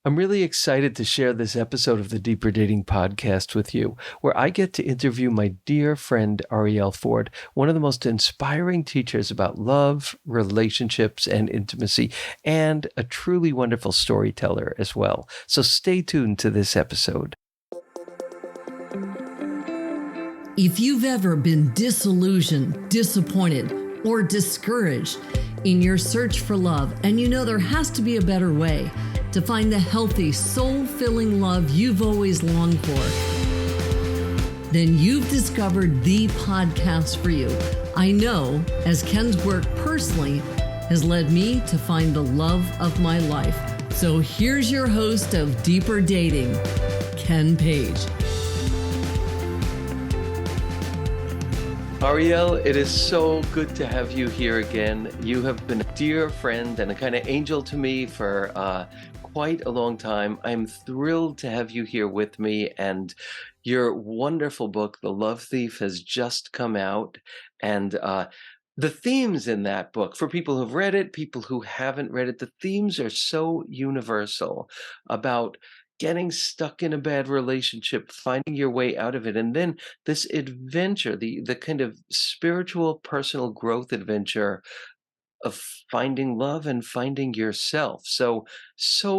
I'm really excited to share this episode of the Deeper Dating podcast with you, where I get to interview my dear friend Arielle Ford, one of the most inspiring teachers about love, relationships, and intimacy, and a truly wonderful storyteller as well. So stay tuned to this episode. If you've ever been disillusioned, disappointed, or discouraged in your search for love, and you know there has to be a better way to find the healthy, soul-filling love you've always longed for, then you've discovered the podcast for you. I know, as Ken's work personally has led me to find the love of my life. So here's your host of Deeper Dating, Ken Page. Arielle, it is so good to have you here again. You have been a dear friend and a kind of angel to me for quite a long time. I'm thrilled to have you here with me, and your wonderful book, The Love Thief, has just come out. And the themes in that book, for people who've read it, people who haven't read it, the themes are so universal about getting stuck in a bad relationship, finding your way out of it, and then this adventure, the kind of spiritual, personal growth adventure of finding love and finding yourself. So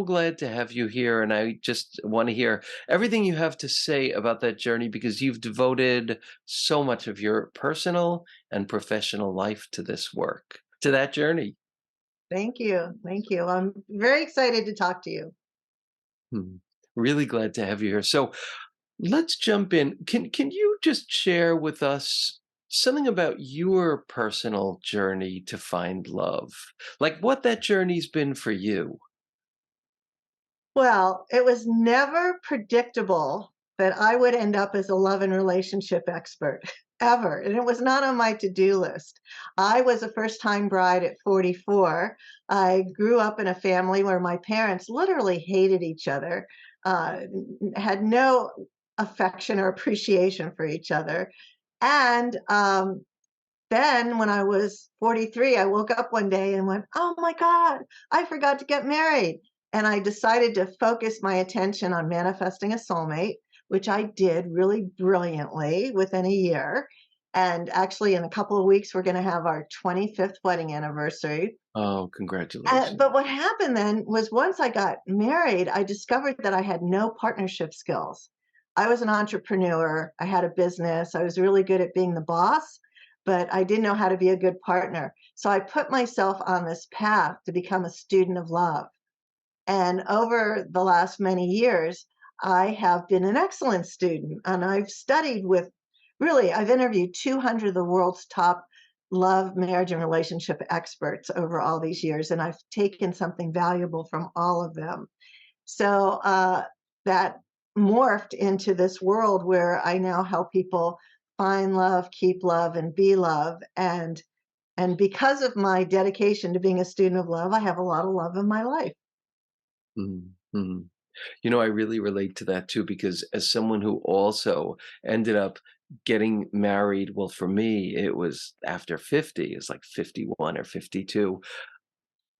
glad to have you here, and I just want to hear everything you have to say about that journey, because you've devoted so much of your personal and professional life to this work, to that journey. Thank you. Thank you. I'm very excited to talk to you. Really glad to have you here. So let's jump in. Can you just share with us something about your personal journey to find love? Like what that journey's been for you? Well, it was never predictable that I would end up as a love and relationship expert, ever. And it was not on my to-do list. I was a first-time bride at 44. I grew up in a family where my parents literally hated each other, had no affection or appreciation for each other. And then when I was 43, I woke up one day and went, oh my God, I forgot to get married. And I decided to focus my attention on manifesting a soulmate, which I did really brilliantly within a year. And actually, in a couple of weeks, we're going to have our 25th wedding anniversary. Oh, congratulations. But what happened then was once I got married, I discovered that I had no partnership skills. I was an entrepreneur. I had a business. I was really good at being the boss, but I didn't know how to be a good partner. So I put myself on this path to become a student of love. And over the last many years, I have been an excellent student, and I've studied with, really, I've interviewed 200 of the world's top love, marriage, and relationship experts over all these years, and I've taken something valuable from all of them. So that morphed into this world where I now help people find love, keep love, and be love. And because of my dedication to being a student of love, I have a lot of love in my life. Mm-hmm. You know, I really relate to that too, because as someone who also ended up getting married, well, for me, it was after 50, it's like 51 or 52.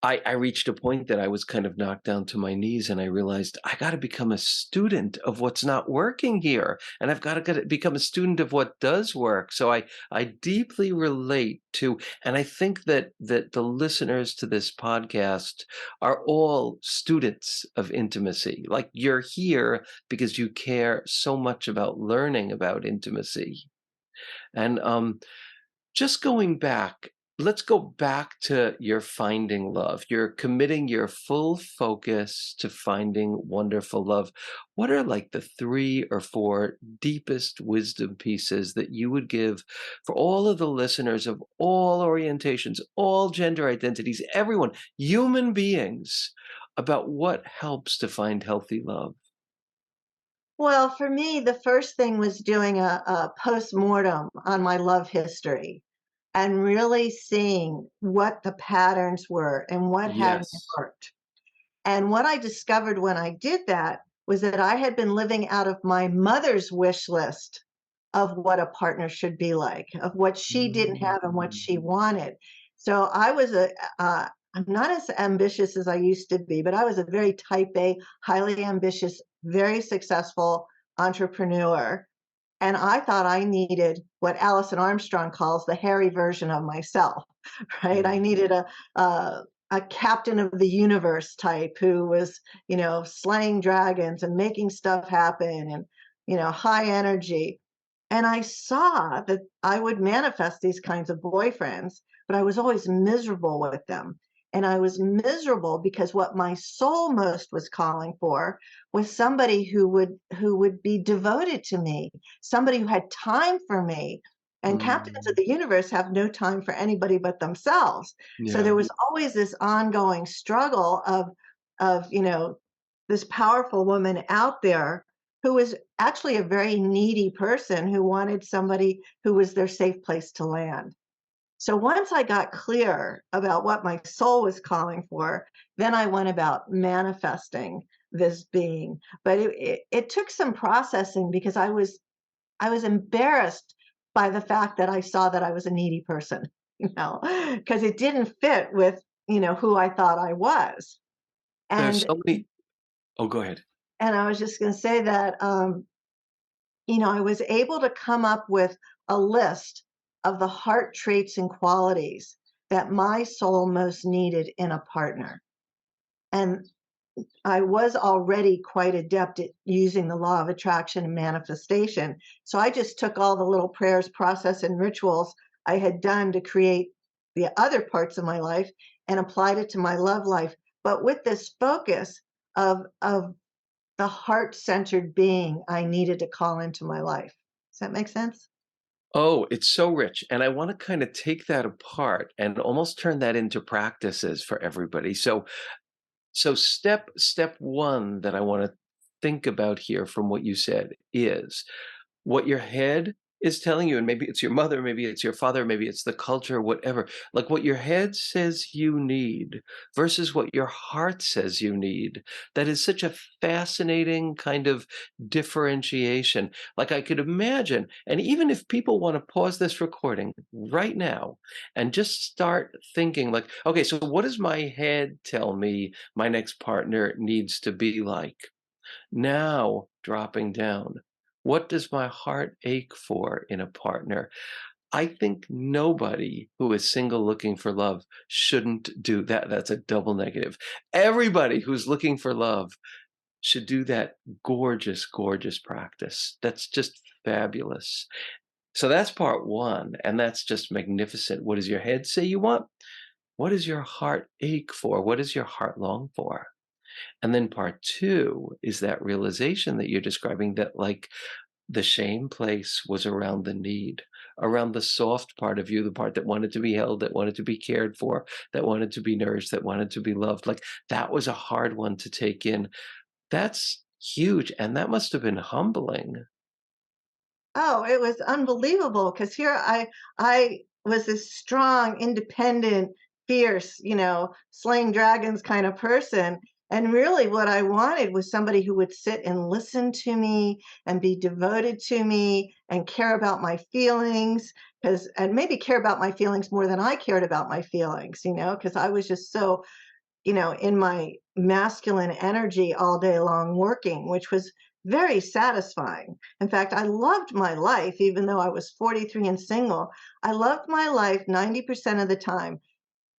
I reached a point that I was kind of knocked down to my knees, and I realized I got to become a student of what's not working here, and I've got to become a student of what does work. So I deeply relate to, and I think that the listeners to this podcast are all students of intimacy. Like you're here because you care so much about learning about intimacy. And just going back, let's go back to your finding love. You're committing your full focus to finding wonderful love. What are like the 3 or 4 deepest wisdom pieces that you would give for all of the listeners of all orientations, all gender identities, everyone, human beings, about what helps to find healthy love? Well, for me, the first thing was doing a post-mortem on my love history and really seeing what the patterns were and what hadn't Yes. worked. And what I discovered when I did that was that I had been living out of my mother's wish list of what a partner should be like, of what she didn't have and what she wanted. So I was I'm not as ambitious as I used to be, but I was a very type A, highly ambitious, very successful entrepreneur. And I thought I needed what Alison Armstrong calls the hairy version of myself, right? I Mm. needed a a captain of the universe type who was, slaying dragons and making stuff happen and, high energy. And I saw that I would manifest these kinds of boyfriends, but I was always miserable with them. And I was miserable because what my soul most was calling for was somebody who would be devoted to me, somebody who had time for me. And captains of Mm. the universe have no time for anybody but themselves. So Yeah. there was always this ongoing struggle of this powerful woman out there who was actually a very needy person who wanted somebody who was their safe place to land. So once I got clear about what my soul was calling for, then I went about manifesting this being. But it took some processing because I was embarrassed by the fact that I saw that I was a needy person, because it didn't fit with, who I thought I was. There's And so many. Oh, go ahead. I was just going to say that I was able to come up with a list of the heart traits and qualities that my soul most needed in a partner. And I was already quite adept at using the law of attraction and manifestation. So I just took all the little prayers, process, and rituals I had done to create the other parts of my life and applied it to my love life. But with this focus of the heart-centered being I needed to call into my life. Does that make sense? Oh, it's so rich, and I wanna kinda take that apart and almost turn that into practices for everybody. So step 1 that I wanna think about here from what you said is what your head is telling you, and maybe it's your mother, maybe it's your father, maybe it's the culture, whatever. Like what your head says you need versus what your heart says you need. That is such a fascinating kind of differentiation. Like I could imagine, and even if people want to pause this recording right now and just start thinking, like, okay, so what does my head tell me my next partner needs to be like? Now, dropping down, what does my heart ache for in a partner? I think nobody who is single looking for love shouldn't do that. That's a double negative. Everybody who's looking for love should do that gorgeous, gorgeous practice. That's just fabulous. So that's part one, and that's just magnificent. What does your head say you want? What does your heart ache for? What does your heart long for? And then part two is that realization that you're describing that, like, the shame place was around the need, around the soft part of you, the part that wanted to be held, that wanted to be cared for, that wanted to be nourished, that wanted to be loved. Like, that was a hard one to take in. That's huge, and that must have been humbling. Oh, it was unbelievable because here I was this strong, independent, fierce, slaying dragons kind of person. And really what I wanted was somebody who would sit and listen to me and be devoted to me and care about my feelings, because and maybe care about my feelings more than I cared about my feelings, because I was just so in my masculine energy all day long working, which was very satisfying. In fact, I loved my life, even though I was 43 and single. I loved my life 90% of the time.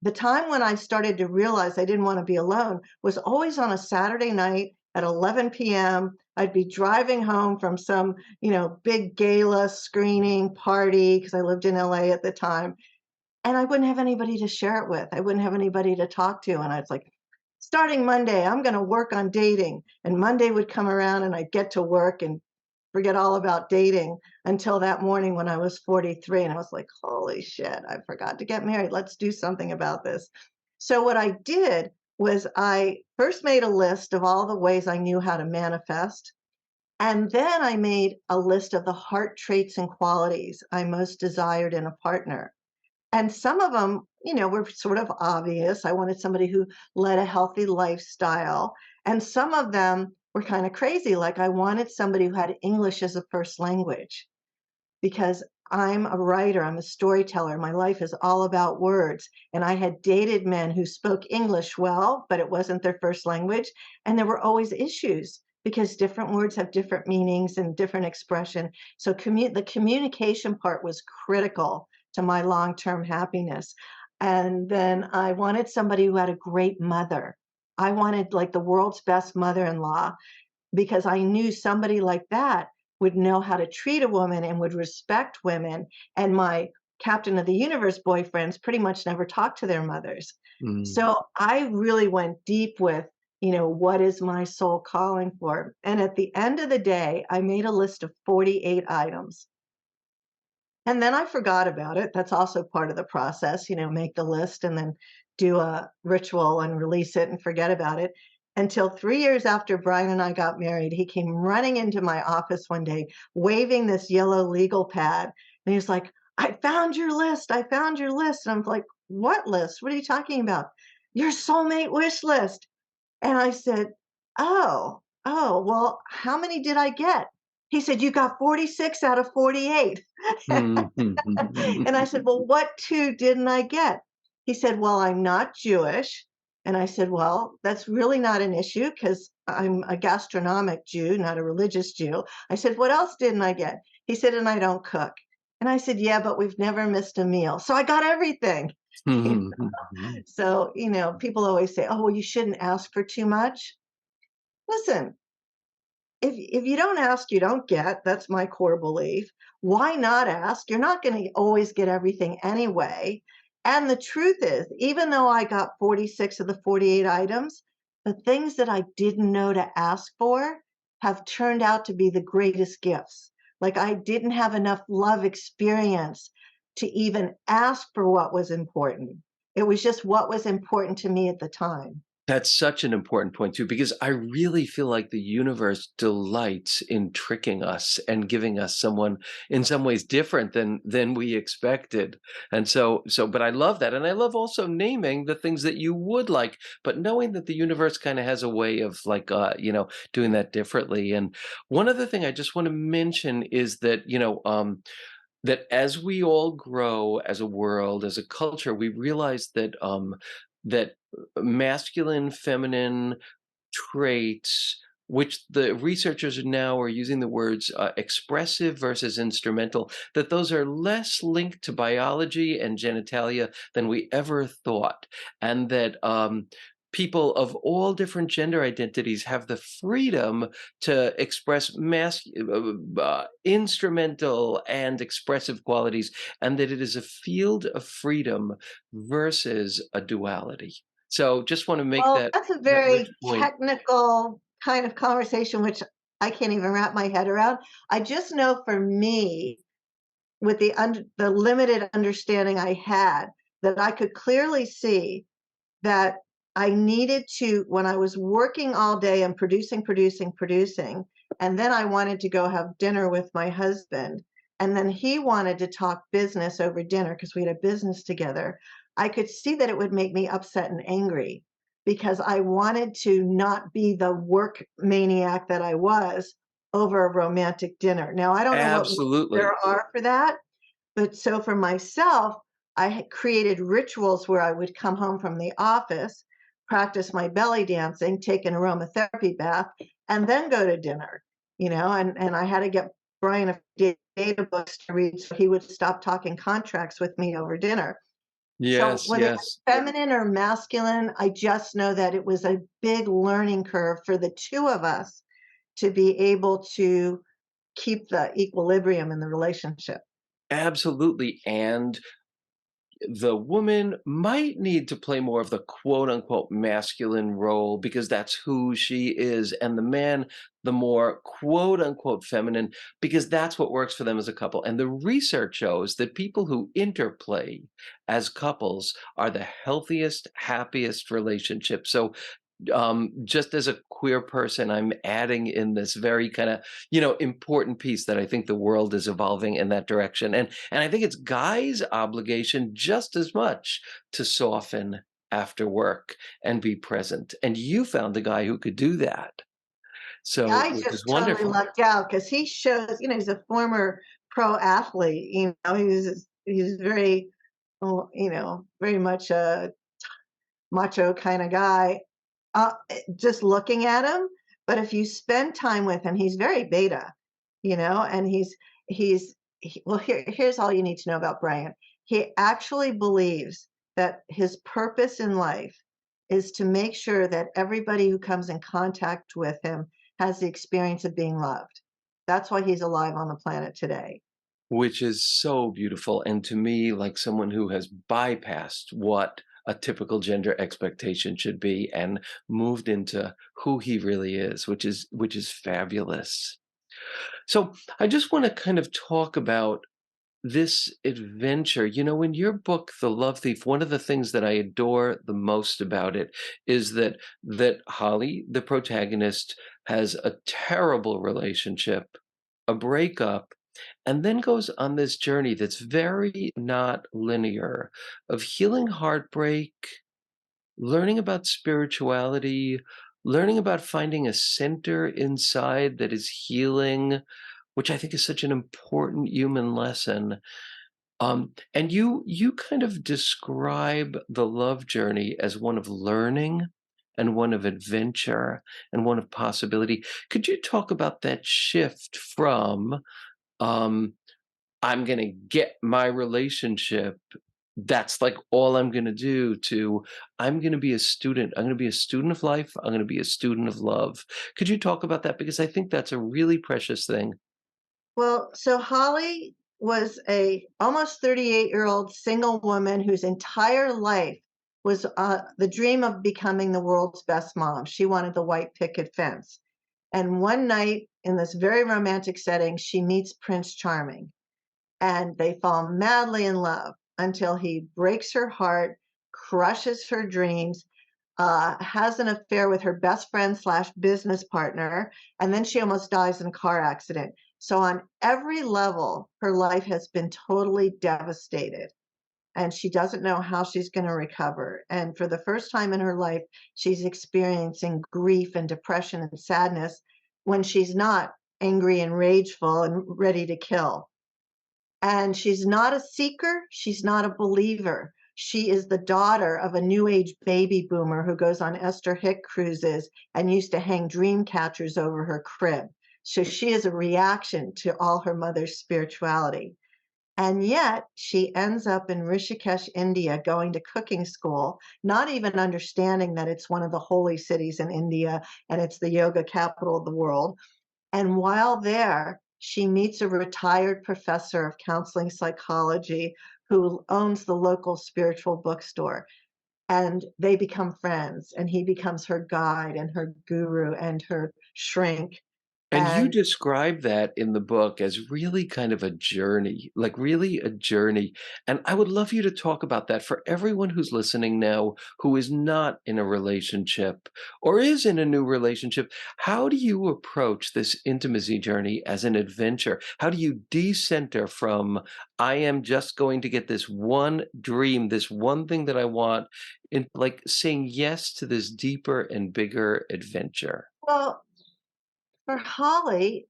The time when I started to realize I didn't want to be alone was always on a Saturday night at 11 p.m. I'd be driving home from some, big gala screening party because I lived in LA at the time, and I wouldn't have anybody to share it with. I wouldn't have anybody to talk to. And I was like, starting Monday, I'm going to work on dating. And Monday would come around and I'd get to work and forget all about dating until that morning when I was 43. And I was like, holy shit, I forgot to get married. Let's do something about this. So, what I did was I first made a list of all the ways I knew how to manifest. And then I made a list of the heart traits and qualities I most desired in a partner. And some of them, were sort of obvious. I wanted somebody who led a healthy lifestyle. And some of them were kind of crazy. Like I wanted somebody who had English as a first language because I'm a writer, I'm a storyteller. My life is all about words. And I had dated men who spoke English well, but it wasn't their first language. And there were always issues because different words have different meanings and different expression. So the communication part was critical to my long-term happiness. And then I wanted somebody who had a great mother. I wanted like the world's best mother-in-law because I knew somebody like that would know how to treat a woman and would respect women. And my Captain of the Universe boyfriends pretty much never talked to their mothers. Mm, So I really went deep with, what is my soul calling for? And at the end of the day, I made a list of 48 items. And then I forgot about it. That's also part of the process, make the list and then do a ritual and release it and forget about it. Until 3 years after Brian and I got married, he came running into my office one day, waving this yellow legal pad. And he was like, I found your list. I found your list. And I'm like, what list? What are you talking about? Your soulmate wish list. And I said, oh, well, how many did I get? He said, you got 46 out of 48. mm, mm, And I mm, said, well, what two didn't I get? He said, well, I'm not Jewish. And I said, well, that's really not an issue because I'm a gastronomic Jew, not a religious Jew. I said, what else didn't I get? He said, and I don't cook. And I said, yeah, but we've never missed a meal. So I got everything. mm, mm, So, people always say, oh, well, you shouldn't ask for too much. Listen, if you don't ask, you don't get. That's my core belief. Why not ask? You're not going to always get everything anyway. And the truth is, even though I got 46 of the 48 items, the things that I didn't know to ask for have turned out to be the greatest gifts. Like I didn't have enough love experience to even ask for what was important. It was just what was important to me at the time. That's such an important point too, because I really feel like the universe delights in tricking us and giving us someone in some ways different than we expected. And but I love that. And I love also naming the things that you would like, but knowing that the universe kind of has a way of like doing that differently. And one other thing I just want to mention is that, that as we all grow as a world, as a culture, we realize that masculine, feminine traits, which the researchers now are using the words expressive versus instrumental, that those are less linked to biology and genitalia than we ever thought, and that people of all different gender identities have the freedom to express instrumental and expressive qualities, and that it is a field of freedom versus a duality. So just want to make Well, that that's a that rich very point. technical kind of conversation, which I can't even wrap my head around. I just know for me, with the limited understanding I had, that I could clearly see that I needed to, when I was working all day and producing, and then I wanted to go have dinner with my husband, and then he wanted to talk business over dinner because we had a business together. I could see that it would make me upset and angry because I wanted to not be the work maniac that I was over a romantic dinner. Now, I don't know what rules there Absolutely. are for that, but so for myself, I had created rituals where I would come home from the office, practice my belly dancing, take an aromatherapy bath, and then go to dinner, and I had to get Brian a data books to read so he would stop talking contracts with me over dinner. So Yes, whether yes. it's feminine or masculine, I just know that it was a big learning curve for the two of us to be able to keep the equilibrium in the relationship. Absolutely. And the woman might need to play more of the quote unquote masculine role because that's who she is. And the man, the more quote unquote feminine, because that's what works for them as a couple. And the research shows that people who interplay as couples are the healthiest, happiest relationships. So just as a queer person, I'm adding in this very kind of, important piece that I think the world is evolving in that direction. And I think it's guys' obligation just as much to soften after work and be present. And you found a guy who could do that. So, I which is just totally wonderful. lucked out because he shows, he's a former pro athlete. He's very, very much a macho kind of guy. Just looking at him, but if you spend time with him, he's very beta, and well, here's all you need to know about Brian. He actually believes that his purpose in life is to make sure that everybody who comes in contact with him has the experience of being loved. That's why he's alive on the planet today. Which is so beautiful, and to me, like someone who has bypassed what a typical gender expectation should be and moved into who he really is, which is fabulous. So, I just wanna kind of talk about this adventure. In your book, The Love Thief, one of the things that I adore the most about it is that Holly, the protagonist, has a terrible relationship, a breakup, and then goes on this journey that's very not linear of healing heartbreak, learning about spirituality, learning about finding a center inside that is healing, which I think is such an important human lesson. And you kind of describe the love journey as one of learning and one of adventure and one of possibility. Could you talk about that shift from um, I'm gonna get my relationship, that's like all I'm gonna do, to I'm gonna be a student. I'm gonna be a student of life. I'm gonna be a student of love. Could you talk about that? Because I think that's a really precious thing. Well, so Holly was a almost 38-year-old single woman whose entire life was the dream of becoming the world's best mom. She wanted the white picket fence. And one night in this very romantic setting, she meets Prince Charming and they fall madly in love until he breaks her heart, crushes her dreams, has an affair with her best friend slash business partner, and then she almost dies in a car accident. So on every level, her life has been totally devastated. And she doesn't know how she's going to recover. And for the first time in her life, she's experiencing grief and depression and sadness when she's not angry and rageful and ready to kill. And she's not a seeker, she's not a believer. She is the daughter of a new age baby boomer who goes on Esther Hick cruises and used to hang dream catchers over her crib. So she is a reaction to all her mother's spirituality. And yet she ends up in Rishikesh, India, going to cooking school, not even understanding that it's one of the holy cities in India and it's the yoga capital of the world. And while there, she meets a retired professor of counseling psychology who owns the local spiritual bookstore. And they become friends, and he becomes her guide and her guru and her shrink. And you And describe that in the book as really kind of a journey, like really a journey. And I would love you to talk about that for everyone who's listening now who is not in a relationship or is in a new relationship. How do you approach this intimacy journey as an adventure? How do you decenter from, I am just going to get this one dream, this one thing that I want, in like saying yes to this deeper and bigger adventure? well, for Holly,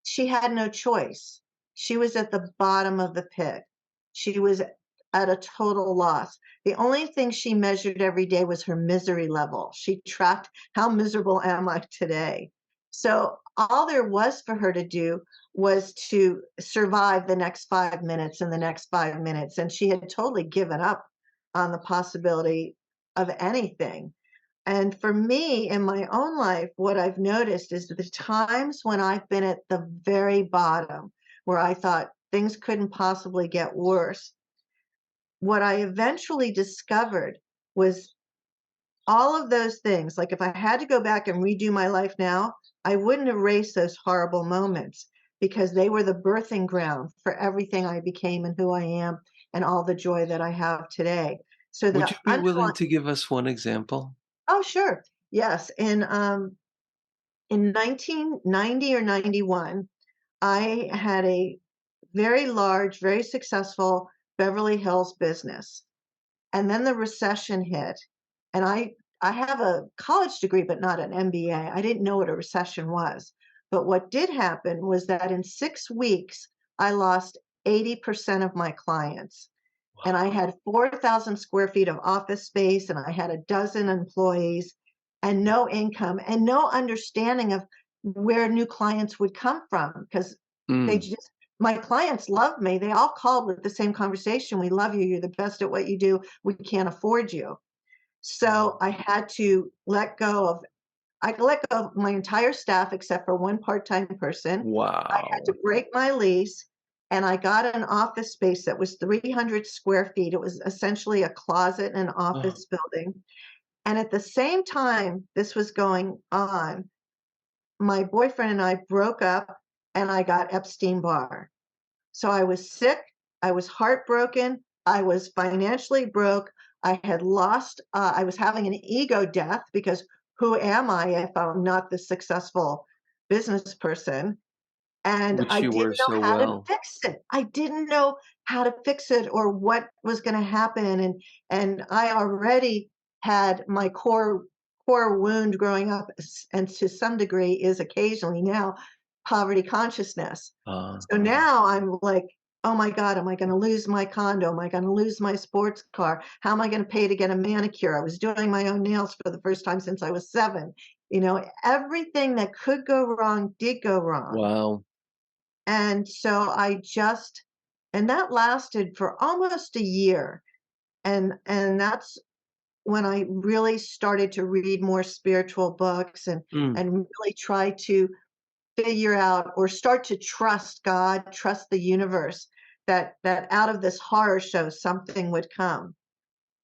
she had no choice. She was at the bottom of the pit. She was at a total loss. The only thing she measured every day was her misery level. She tracked, how miserable am I today? So all there was for her to do was to survive the next 5 minutes and the next 5 minutes. And she had totally given up on the possibility of anything. And for me, in my own life, what I've noticed is the times when I've been at the very bottom, where I thought things couldn't possibly get worse, what I eventually discovered was all of those things. Like if I had to go back and redo my life now, I wouldn't erase those horrible moments because they were the birthing ground for everything I became and who I am and all the joy that I have today. So Would the you be willing underlying, to give us one example? oh, sure. Yes. In 1990 or 91, I had a very large, very successful Beverly Hills business. And then the recession hit. And I have a college degree, but not an MBA. I didn't know what a recession was. But what did happen was that in 6 weeks, I lost 80% of my clients. And I had 4,000 square feet of office space, and I had a dozen employees, and no income, and no understanding of where new clients would come from because they Mm, just, my clients loved me. They all called with the same conversation. We love you. You're the best at what you do. We can't afford you. So I had to let go of I let go of my entire staff except for one part-time person. I had to wow. break my lease, and I got an office space that was 300 square feet. It was essentially a closet and an Oh, office building. And at the same time this was going on, my boyfriend and I broke up, and I got Epstein-Barr. So I was sick, I was heartbroken, I was financially broke, I had lost, I was having an ego death because who am I if I'm not the successful business person? And which I you didn't were know so how to well. fix it. I didn't know how to fix it or what was going to happen. And I already had my core wound growing up, and to some degree is occasionally now poverty consciousness. Uh, So now I'm like, oh my God, am I going to lose my condo? Am I going to lose my sports car? How am I going to pay to get a manicure? I was doing my own nails for the first time since I was 7. Everything that could go wrong did go wrong. wow. And so and that lasted for almost a year. And that's when I really started to read more spiritual books Mm. and really try to figure out or start to trust God, trust the universe, that out of this horror show something would come.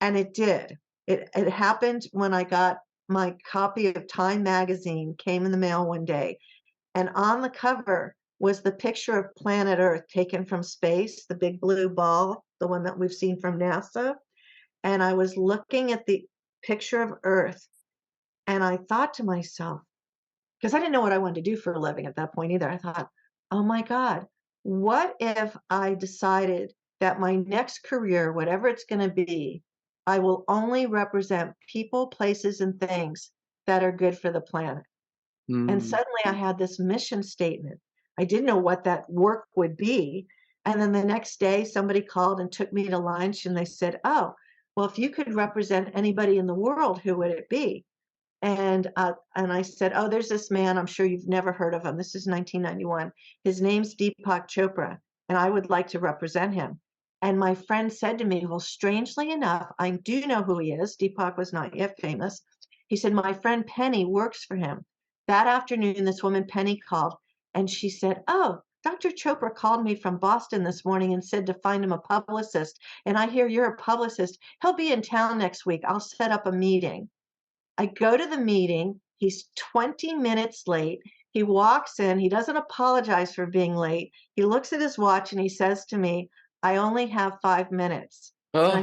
And it did. It happened when I got my copy of Time magazine came in the mail one day, and on the cover was the picture of planet Earth taken from space, the big blue ball, the one that we've seen from NASA. And I was looking at the picture of Earth, and I thought to myself, because I didn't know what I wanted to do for a living at that point either. I thought, oh my God, what if I decided that my next career, whatever it's going to be, I will only represent people, places, and things that are good for the planet? And Mm. suddenly I had this mission statement. I didn't know what that work would be. And then the next day, somebody called and took me to lunch, and they said, oh, well, if you could represent anybody in the world, who would it be? And I said, "Oh, there's this man. I'm sure you've never heard of him. This is 1991. His name's Deepak Chopra, and I would like to represent him." And my friend said to me, "Well, strangely enough, I do know who he is." Deepak was not yet famous. He said, "My friend Penny works for him." That afternoon, this woman Penny called, and she said, "Oh, Dr. Chopra called me from Boston this morning and said to find him a publicist. And I hear you're a publicist. He'll be in town next week. I'll set up a meeting." I go to the meeting. He's 20 minutes late. He walks in. He doesn't apologize for being late. He looks at his watch and he says to me, "I only have 5 minutes." And Oh,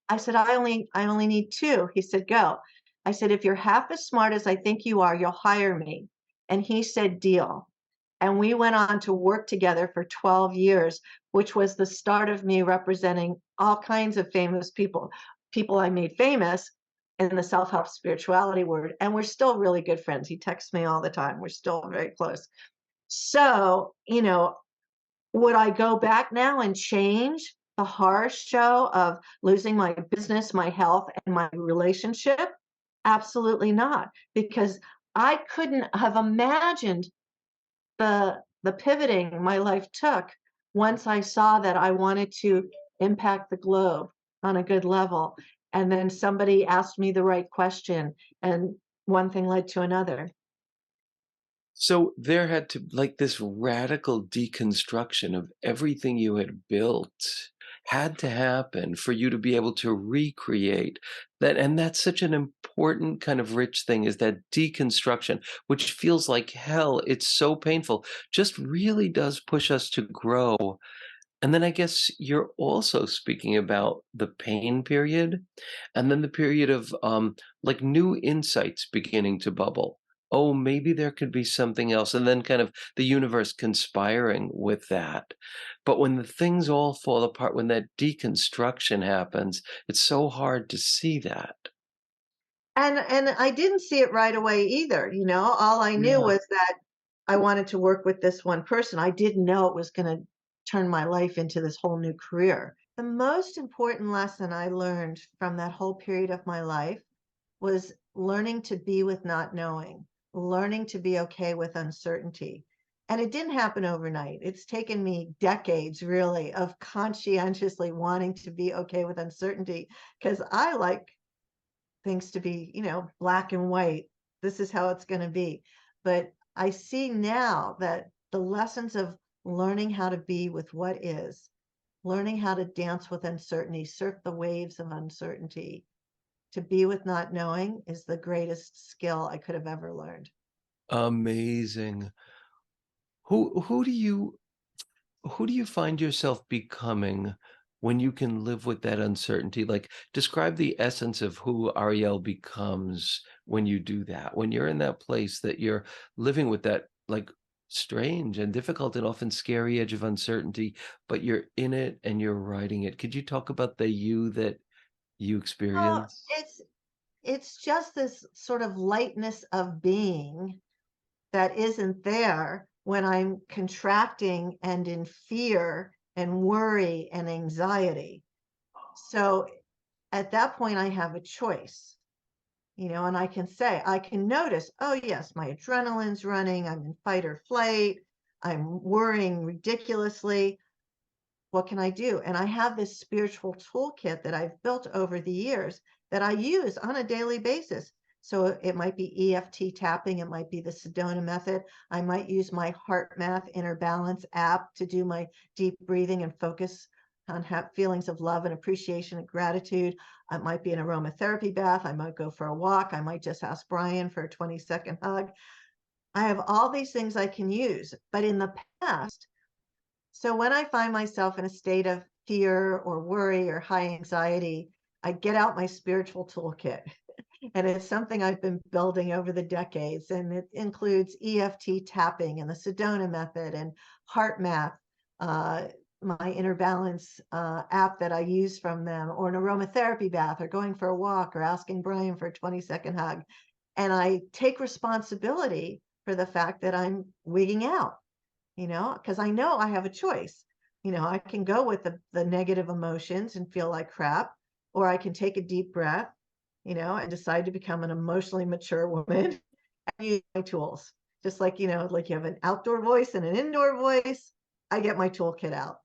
I said, I only need 2. He said, "Go." I said, "If you're half as smart as I think you are, you'll hire me." And he said, "Deal." And we went on to work together for 12 years, which was the start of me representing all kinds of famous people I made famous in the self-help spirituality word. And we're still really good friends. He texts me all the time. We're still very close. So, would I go back now and change the horror show of losing my business, my health, and my relationship? Absolutely not, because I couldn't have imagined the pivoting my life took once I saw that I wanted to impact the globe on a good level. And then somebody asked me the right question, and one thing led to another. so there had to like this radical deconstruction of everything you had built had to happen for you to be able to recreate that, and that's such an important kind of rich thing is that deconstruction, which feels like hell. It's so painful, just really does push us to grow. And then I guess you're also speaking about the pain period and then the period of like new insights beginning to bubble. Oh, maybe there could be something else. And then kind of the universe conspiring with that. But when the things all fall apart, when that deconstruction happens, it's so hard to see that. And I didn't see it right away either. All I knew Yeah. was that I wanted to work with this one person. I didn't know it was going to turned my life into this whole new career. The most important lesson I learned from that whole period of my life was learning to be with not knowing, learning to be okay with uncertainty. And it didn't happen overnight. It's taken me decades, really, of conscientiously wanting to be okay with uncertainty because I like things to be, black and white. This is how it's going to be. But I see now that the lessons of learning how to be with what is, learning how to dance with uncertainty, surf the waves of uncertainty, to be with not knowing is the greatest skill I could have ever learned. Amazing. Who do you find yourself becoming when you can live with that uncertainty? Like, describe the essence of who Arielle becomes when you do that. When you're in that place that you're living with that, like, strange and difficult and often scary edge of uncertainty, but you're in it and you're riding it. Could you talk about the you that you Well, experience? it's just this sort of lightness of being that isn't there when I'm contracting and in fear and worry and anxiety. So at that point, I have a choice, and I can notice, oh, yes, my adrenaline's running. I'm in fight or flight. I'm worrying ridiculously. What can I do? And I have this spiritual toolkit that I've built over the years that I use on a daily basis. So it might be EFT tapping, it might be the Sedona method. I might use my Heart Math Inner Balance app to do my deep breathing and focus on feelings of love and appreciation and gratitude. It might be an aromatherapy bath. I might go for a walk. I might just ask Brian for a 20-second hug. I have all these things I can use. But in the past, so when I find myself in a state of fear or worry or high anxiety, I get out my spiritual toolkit. And it's something I've been building over the decades. And it includes EFT tapping and the Sedona method and heart math, uh, my inner balance app that I use from them, or an aromatherapy bath, or going for a walk, or asking Brian for a 20-second hug. And I take responsibility for the fact that I'm wigging out, because I know I have a choice. I can go with the negative emotions and feel like crap, or I can take a deep breath, and decide to become an emotionally mature woman and use my tools. Just like, like you have an outdoor voice and an indoor voice, I get my toolkit out.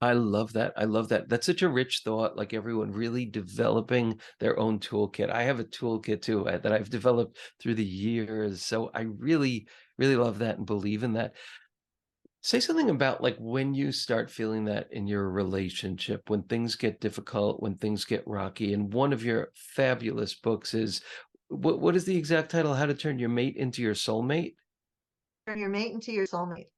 I love that. I love that. That's such a rich thought, like everyone really developing their own toolkit. I have a toolkit too that I've developed through the years. So I really, really love that and believe in that. Say something about like when you start feeling that in your relationship, when things get difficult, when things get rocky. And one of your fabulous books is what is the exact title? How to Turn Your Mate into Your Soulmate? Turn your mate into your soulmate.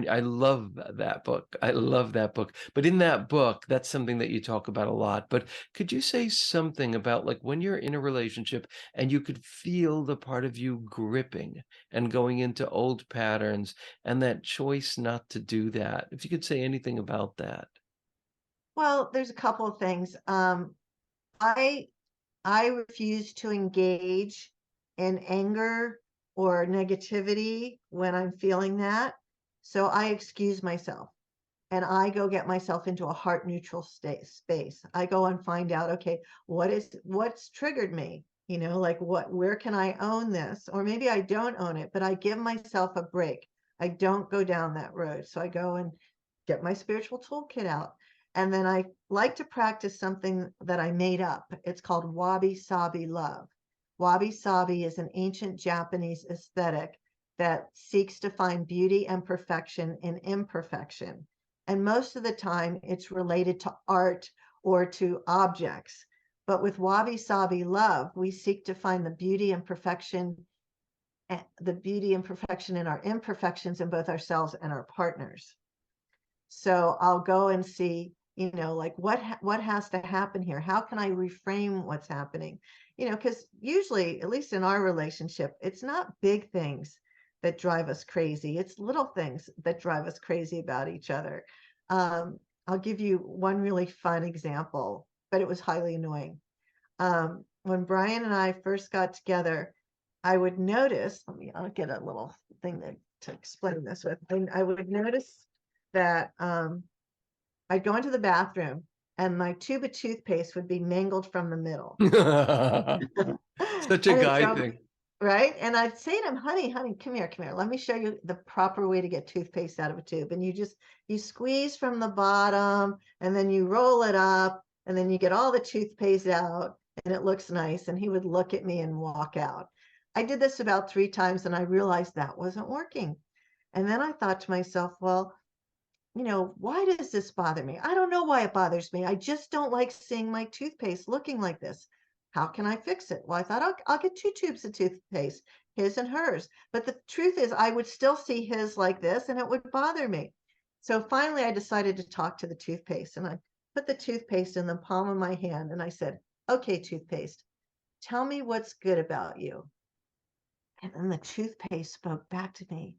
I love that book. I love that book. But in that book, that's something that you talk about a lot. But could you say something about like when you're in a relationship and you could feel the part of you gripping and going into old patterns and that choice not to do that? If you could say anything about that. Well, there's a couple of things. I I refuse to engage in anger or negativity when I'm feeling that. So I excuse myself and I go get myself into a heart neutral space. I go and find out, okay, what's triggered me? Like where can I own this? Or maybe I don't own it, but I give myself a break. I don't go down that road. So I go and get my spiritual toolkit out. And then I like to practice something that I made up. It's called wabi sabi love. Wabi sabi is an ancient Japanese aesthetic that seeks to find beauty and perfection in imperfection. And most of the time, it's related to art or to objects. But with wabi sabi love, we seek to find the beauty and perfection in our imperfections in both ourselves and our partners. So I'll go and see, like what has to happen here? How can I reframe what's happening? Because usually, at least in our relationship, it's not big things that drive us crazy. It's little things that drive us crazy about each other. I'll give you one really fun example, but it was highly annoying. When Brian and I first got together, I would notice, I'll get a little thing to explain this with. I would notice that I'd go into the bathroom and my tube of toothpaste would be mangled from the middle. Such a And it guy drove thing. right? And I'd say to him, "Honey, honey, come here. Let me show you the proper way to get toothpaste out of a tube." And you squeeze from the bottom and then you roll it up and then you get all the toothpaste out and it looks nice. And he would look at me and walk out. I did this about 3 times and I realized that wasn't working. And then I thought to myself, well, why does this bother me? I don't know why it bothers me. I just don't like seeing my toothpaste looking like this. How can I fix it? Well, I thought I'll get 2 tubes of toothpaste, his and hers. But the truth is, I would still see his like this and it would bother me. So finally, I decided to talk to the toothpaste and I put the toothpaste in the palm of my hand and I said, "Okay, toothpaste, tell me what's good about you." And then the toothpaste spoke back to me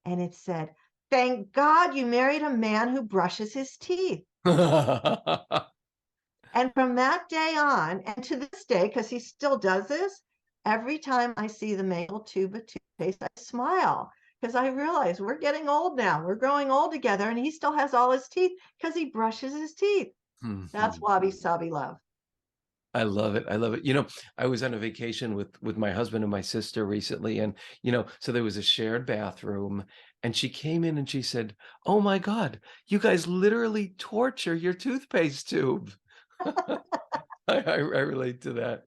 and it said, "Thank God you married a man who brushes his teeth." And from that day on, and to this day, because he still does this, every time I see the maple tube of toothpaste, I smile because I realize we're getting old now. We're growing old together, and he still has all his teeth because he brushes his teeth. That's Mhm. wabi sabi love. I love it. I love it. I was on a vacation with my husband and my sister recently, and so there was a shared bathroom, and she came in and she said, "Oh my God, you guys literally torture your toothpaste tube." I relate to that.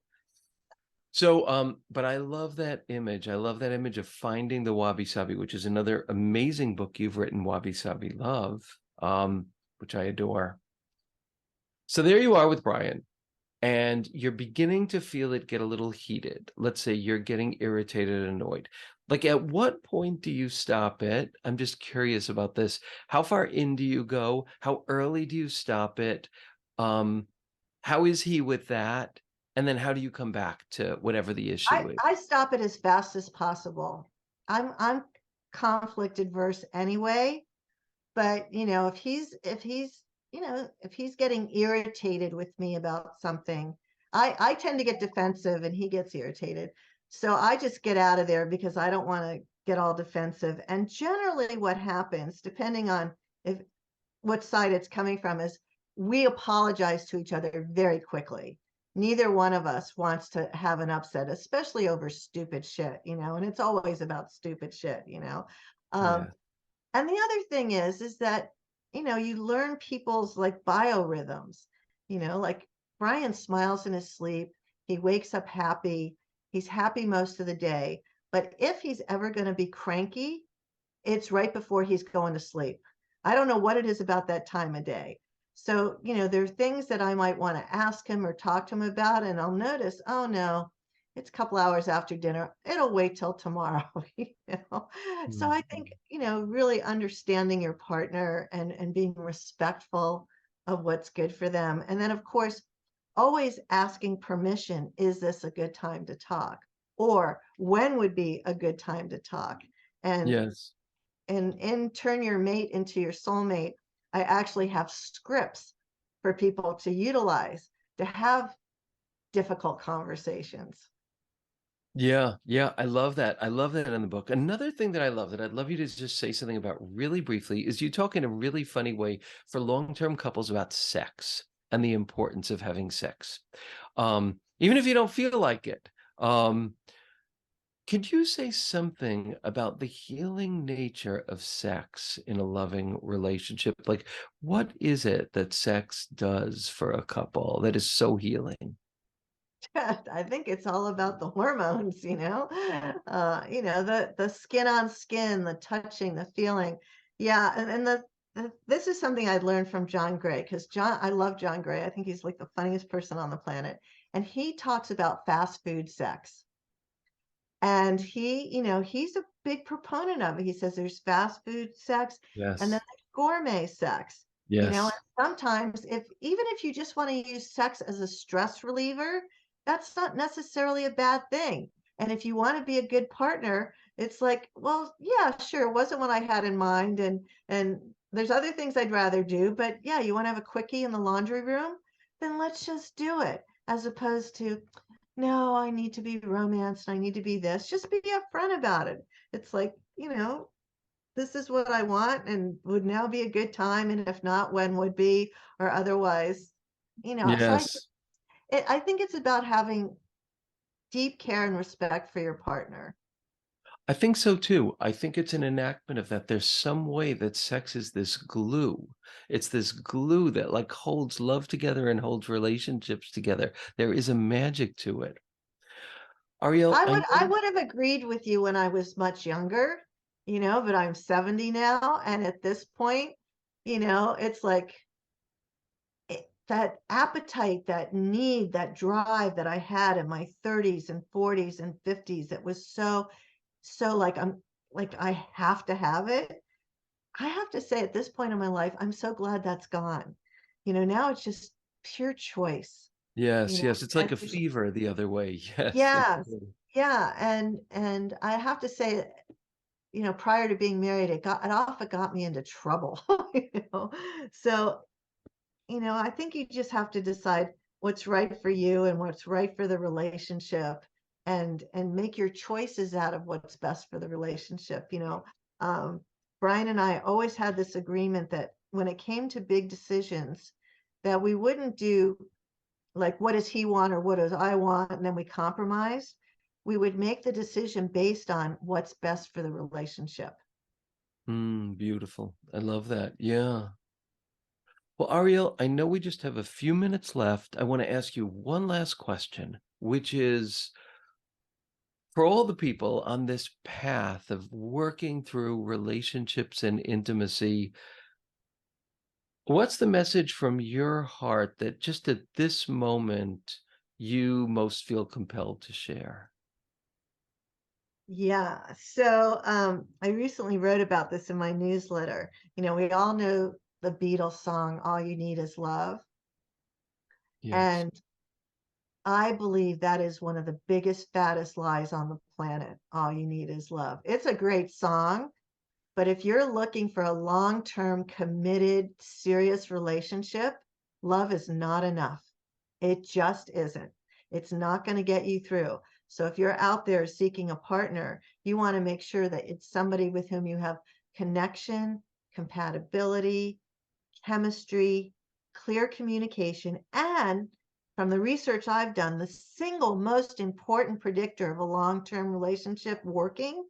So, but I love that image. I love that image of finding the wabi sabi, which is another amazing book you've written, Wabi Sabi Love, which I adore. So there you are with Brian. And you're beginning to feel it get a little heated. Let's say you're getting irritated and annoyed. Like, at what point do you stop it? I'm just curious about this. How far in do you go? How early do you stop it? Um, how is he with that? And then how do you come back to whatever the issue is? I stop it as fast as possible. I'm conflict adverse anyway. But, if he's getting irritated with me about something, I tend to get defensive and he gets irritated. So I just get out of there because I don't want to get all defensive. And generally what happens, depending on if what side it's coming from, is we apologize to each other very quickly. Neither one of us wants to have an upset, especially over stupid shit, and it's always about stupid shit. Um, Yeah. and the other thing is that, you learn people's like biorhythms, like Brian smiles in his sleep. He wakes up happy. He's happy most of the day. But if he's ever going to be cranky, it's right before he's going to sleep. I don't know what it is about that time of day. So, there are things that I might want to ask him or talk to him about, and I'll notice, oh no, it's a couple hours after dinner. It'll wait till tomorrow. So I think, Mhm. really understanding your partner and being respectful of what's good for them. And then, of course, always asking permission. Is this a good time to talk? Or when would be a good time to talk? And Yes. in Turn Your Mate into Your Soulmate, I actually have scripts for people to utilize to have difficult conversations. Yeah, yeah, I love that. I love that in the book. Another thing that I love that I'd love you to just say something about really briefly is you talk in a really funny way for long-term couples about sex and the importance of having sex. Even if you don't feel like it. Could you say something about the healing nature of sex in a loving relationship? Like, what is it that sex does for a couple that is so healing? I think it's all about the hormones, the skin on skin, the touching, the feeling. Yeah, and this is something I learned from John Gray, because I love John Gray. I think he's like the funniest person on the planet. And he talks about fast food sex. And he's a big proponent of it. He says there's fast food sex and then Yes. there's gourmet sex. And Yes. sometimes even if you just want to use sex as a stress reliever, that's not necessarily a bad thing. And if you want to be a good partner, it's like, well, yeah, sure, it wasn't what I had in mind. And there's other things I'd rather do, but yeah, you want to have a quickie in the laundry room, then let's just do it. As opposed to, no, I need to be romanced. I need to be this. Just be upfront about it. It's like, this is what I want, and would now be a good time, and if not, when would be, or otherwise, so Yes. I think it's about having deep care and respect for your partner. I think so too. I think it's an enactment of that. There's some way that sex is this glue. It's this glue that like holds love together and holds relationships together. There is a magic to it. Ariel, I I know. would have agreed with you when I was much younger, but I'm 70 now, and at this point, it's like that appetite, that need, that drive that I had in my 30s and 40s and 50s that was so like I have to have it. I have to say at this point in my life, I'm so glad that's gone. Now it's just pure choice, Yes, yes. It's and like a there's fever the other way. Yes. yes. Yeah, and I have to say, prior to being married, it often got me into trouble, you know. So, I think you just have to decide what's right for you and what's right for the relationship, and make your choices out of what's best for the relationship. Um, Brian and I always had this agreement that when it came to big decisions, that we wouldn't do like what does he want or what does I want, and then we compromise. We would make the decision based on what's best for the relationship. Beautiful. I love that. Yeah. Well, Ariel, I know we just have a few minutes left. I want to ask you one last question, which is for all the people on this path of working through relationships and intimacy, what's the message from your heart that just at this moment you most feel compelled to share? Yeah. So I recently wrote about this in my newsletter. We all know the Beatles song, All You Need Is Love. Yes. And I believe that is one of the biggest, fattest lies on the planet. All you need is love. It's a great song, but if you're looking for a long-term, committed, serious relationship, love is not enough. It just isn't. It's not going to get you through. So if you're out there seeking a partner, you want to make sure that it's somebody with whom you have connection, compatibility, chemistry, clear communication, and from the research I've done, the single most important predictor of a long-term relationship working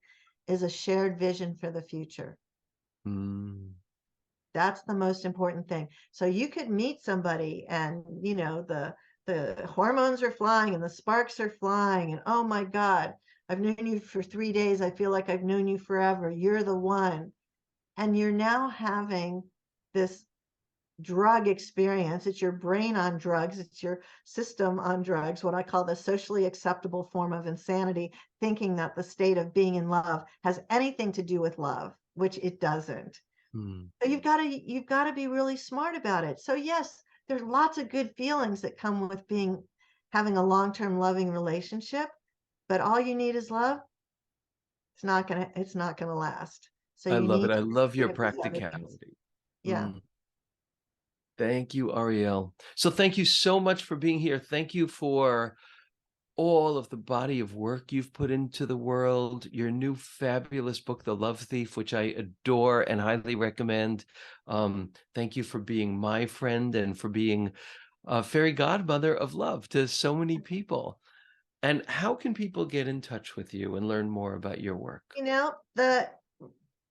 is a shared vision for the future. Mm, That's the most important thing. So you could meet somebody and, the hormones are flying and the sparks are flying and oh my God, I've known you for 3 days. I feel like I've known you forever. You're the one. And you're now having this drug experience. It's your brain on drugs. It's your system on drugs, what I call the socially acceptable form of insanity, thinking that the state of being in love has anything to do with love, which it doesn't. mm. So you've got to be really smart about it. So yes, there's lots of good feelings that come with having a long-term loving relationship, but all you need is love. It's not gonna last. So I you love it. need I to love your give these other things. practicality. Yeah. Mm. Thank you, Ariel. So thank you so much for being here. Thank you for all of the body of work you've put into the world, your new fabulous book, The Love Thief, which I adore and highly recommend. Thank you for being my friend and for being a fairy godmother of love to so many people. And how can people get in touch with you and learn more about your work? The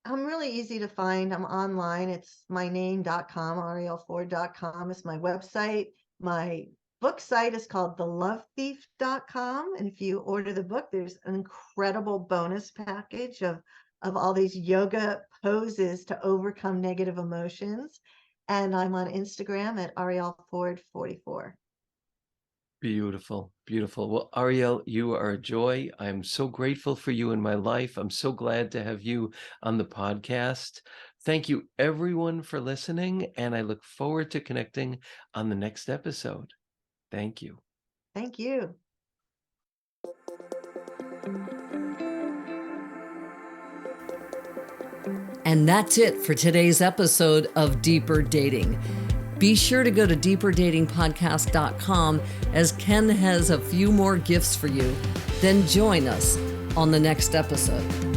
I'm really easy to find. I'm online. It's my name.com, arielleford.com is my website. My book site is called thelovethief.com. And if you order the book, there's an incredible bonus package of all these yoga poses to overcome negative emotions. And I'm on Instagram at Arielle Ford 44. Beautiful, beautiful. Well, Ariel, you are a joy. I'm so grateful for you in my life. I'm so glad to have you on the podcast. Thank you, everyone, for listening, and I look forward to connecting on the next episode. Thank you. Thank you. And that's it for today's episode of Deeper Dating. Be sure to go to deeperdatingpodcast.com as Ken has a few more gifts for you. Then join us on the next episode.